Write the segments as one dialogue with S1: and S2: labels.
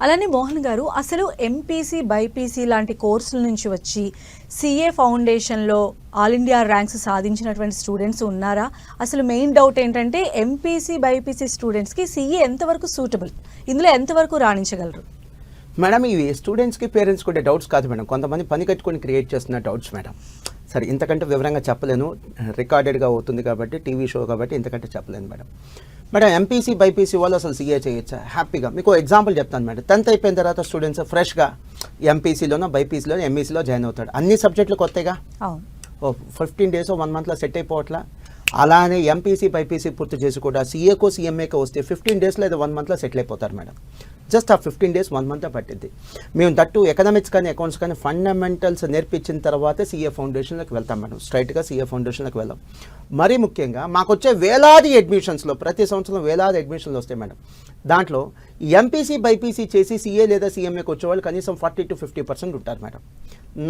S1: అలానే మోహన్ గారు, అసలు ఎంపీసీ బైపీసీ లాంటి కోర్సుల నుంచి వచ్చి సిఏ ఫౌండేషన్లో ఆల్ ఇండియా ర్యాంక్స్ సాధించినటువంటి స్టూడెంట్స్ ఉన్నారా? అసలు మెయిన్ డౌట్ ఏంటంటే ఎంపీసీ బైపీసీ స్టూడెంట్స్కి సిఏ ఎంతవరకు సూటబుల్, ఇందులో ఎంతవరకు రాణించగలరు?
S2: మేడం, ఇవి స్టూడెంట్స్కి పేరెంట్స్ కూడా డౌట్స్ కాదు మేడం, కొంతమంది పని కట్టుకొని క్రియేట్ చేస్తున్న డౌట్స్ మేడం. సరే, ఇంతకంటే వివరంగా చెప్పలేను, రికార్డెడ్గా అవుతుంది కాబట్టి, టీవీ షో కాబట్టి ఇంతకంటే చెప్పలేను మేడం. మేడం, ఎంపీసీ బైపీసీ వాళ్ళు అసలు సీఏ చేయొచ్చా? హ్యాపీగా మీకు ఎగ్జాంపుల్ చెప్తాను మేడం. 10th అయిపోయిన తర్వాత స్టూడెంట్స్ ఫ్రెష్గా ఎంపీసీలోనో బైపీసీలోనో ఎంఈసీలో జాయిన్ అవుతాడు. అన్ని సబ్జెక్టులు కొత్తగా 15 days 1 monthలో సెట్ అయిపోవట్లా. అలానే ఎంపీసీ బైపీసీ పూర్తి చేసి కూడా సీఏకో సీఎంఏకో వస్తే 15 days లేదా 1 monthలో సెటిల్ అయిపోతారు మేడం. జస్ట్ ఆ 15 days 1 month పట్టింది. మేము దట్టు ఎకనామిక్స్ కానీ అకౌంట్స్ కానీ ఫండమెంటల్స్ నేర్పించిన తర్వాతే సీఏ ఫౌండేషన్లోకి వెళ్తాం మేడం. స్ట్రైట్గా సీఏ ఫౌండేషన్లోకి వెళ్ళాం. మరీ ముఖ్యంగా మాకు వచ్చే వేలాది అడ్మిషన్స్లో, ప్రతి సంవత్సరం వేలాది అడ్మిషన్లు వస్తాయి మేడం. దాంట్లో ఎంపీసీ బైపీసీ చేసి సీఏ లేదా సీఎంఏకి వచ్చేవాళ్ళు కనీసం 40 to 50% ఉంటారు మేడం.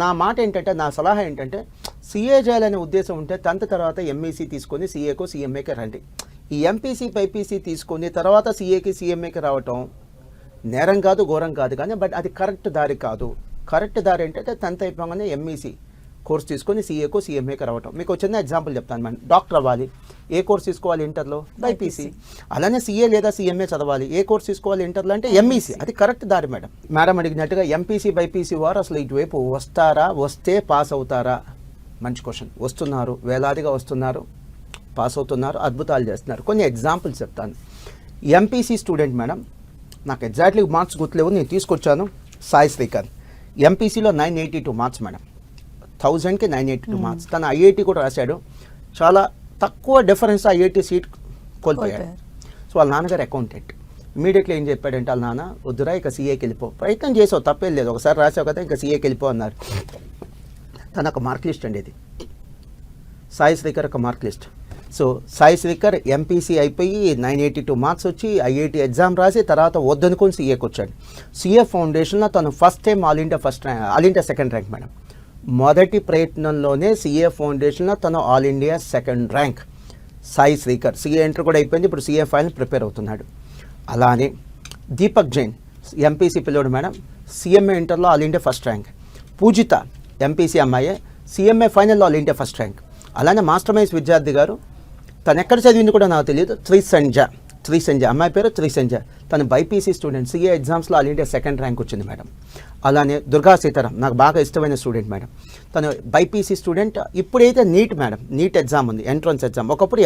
S2: నా మాట ఏంటంటే, నా సలహా ఏంటంటే, సీఏ చేయాలనే ఉద్దేశం ఉంటే 10th తర్వాత ఎంఈసీ తీసుకొని సీఏకో సీఎంఏకి రండి. ఈ ఎంపీసీ బైపీసీ తీసుకొని తర్వాత సీఏకి సీఎంఏకి రావటం నేరం కాదు, ఘోరం కాదు, కానీ బట్ అది కరెక్ట్ దారి కాదు. కరెక్ట్ దారి ఏంటంటే 10th అయిపోగానే ఎంఈసీ కోర్స్ తీసుకొని సీఏకో సీఎంఏకి రావటం. మీకు చిన్న ఎగ్జాంపుల్ చెప్తాను మేడం. డాక్టర్ అవ్వాలి, ఏ కోర్స్ తీసుకోవాలి ఇంటర్లో? బైపీసీ. అలానే సీఏ లేదా సీఎంఏ చదవాలి, ఏ కోర్స్ తీసుకోవాలి ఇంటర్లో అంటే ఎంఈసీ. అది కరెక్ట్ దారి మేడం. మేడం అడిగినట్టుగా ఎంపీసీ బైపీసీ వారు అసలు ఇటువైపు వస్తారా, వస్తే పాస్ అవుతారా? మంచి క్వశ్చన్. వస్తున్నారు, వేలాదిగా వస్తున్నారు, పాస్ అవుతున్నారు, అద్భుతాలు చేస్తున్నారు. కొన్ని ఎగ్జాంపుల్స్ చెప్తాను. ఎంపీసీ స్టూడెంట్ మేడం, నాకు ఎగ్జాక్ట్లీ మార్క్స్ గుర్తులేవు, నేను తీసుకొచ్చాను. సాయి శ్రీకర్ ఎంపీసీలో 982 మార్క్స్ మేడం. 1000కి 982 మార్క్స్. తను ఐఐటీ కూడా రాశాడు. చాలా తక్కువ డిఫరెన్స్ ఐఐటీ సీట్ కోల్పోయాడు. సో వాళ్ళ నాన్నగారు అకౌంటెంట్. ఇమీడియట్లీ ఏం చెప్పాడంటే, వాళ్ళ నాన్న వద్దురా ఇక సీఏకి వెళ్ళిపో, ప్రయత్నం చేసావు తప్పేం లేదు, ఒకసారి రాసావు కదా ఇంకా సీఏకి వెళ్ళిపో అన్నారు. తన ఒక మార్క్ లిస్ట్ అండి ఇది, సాయి శ్రీకర్ ఒక mark list. So Sai Srikar MPC అయిపోయి 982 మార్క్స్ వచ్చి ఐఐటీ ఎగ్జామ్ రాసి తర్వాత వద్దనుకొని సీఏకి వచ్చాడు. సీఏ ఫౌండేషన్లో తను first time all India second rank madam. మొదటి ప్రయత్నంలోనే సీఏ ఫౌండేషన్లో తను all India second rank. Sai Srikar CA inter కూడా అయిపోయింది, ఇప్పుడు సీఏ ఫైనల్ ప్రిపేర్ అవుతున్నాడు. అలానే దీపక్ జైన్ ఎంపీసీ పిల్లోడు మేడం, సీఎంఏ ఇంటర్లో ఆల్ ఇండియా ఫస్ట్ ర్యాంక్. పూజిత ఎంపీసీ అమ్మాయే, సీఎంఏ ఫైనల్లో ఆల్ ఇండియా ఫస్ట్ ర్యాంక్. అలానే మాస్టర్ మైన్స్ విద్యార్థి గారు, తను ఎక్కడ చదివింది కూడా నాకు తెలియదు, త్రిసంజ అమ్మాయి పేరు త్రిసంజ. తను బైపీసీ స్టూడెంట్, సీఏ ఎగ్జామ్స్లో ఆల్ ఇండియా సెకండ్ ర్యాంక్ వచ్చింది మేడం. అలానే దుర్గా సీతారాం నాకు బాగా ఇష్టమైన స్టూడెంట్ మేడం. తను బైపీసీ స్టూడెంట్. ఇప్పుడైతే నీట్ మేడం, నీట్ ఎగ్జామ్ ఉంది, ఎంట్రన్స్ ఎగ్జామ్. ఒకప్పుడు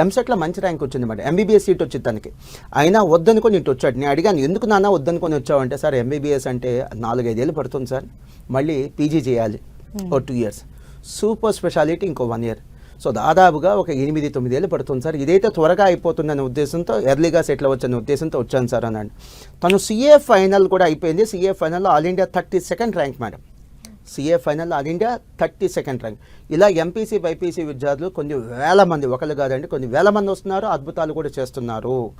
S2: ఎంసెట్లో మంచి ర్యాంక్ వచ్చింది మేడం. ఎంబీబీఎస్ సీట్ వచ్చింది తనకి. అయినా వద్దనుకొని ఇటు వచ్చాడు. నేను అడిగాను, ఎందుకు నాన్న వద్దనుకొని వచ్చావంటే, సార్ ఎంబీబీఎస్ అంటే 4-5 ఏళ్ళు పడుతుంది సార్, మళ్ళీ పీజీ చేయాలి ఓ 2 years, సూపర్ స్పెషాలిటీ ఇంకో 1 year. సో దాదాపుగా ఒక 8-9 ఏళ్ళు పడుతుంది సార్, ఇదైతే త్వరగా అయిపోతుందనే ఉద్దేశంతో, ఎర్లీగా సెటిల్ అవ్వచ్చనే ఉద్దేశంతో వచ్చాను సార్ అన్నాడు. తను సీఏ ఫైనల్ కూడా అయిపోయింది. సీఏ ఫైనల్లో all India 32nd rank madam. CA ఫైనల్లో ఆల్ ఇండియా 32nd ర్యాంక్. ఇలా ఎంపీసీ బైపీసీ విద్యార్థులు కొన్ని వేల మంది, ఒకళ్ళు కాదండి, కొన్ని వేల మంది వస్తున్నారు, అద్భుతాలు కూడా చేస్తున్నారు.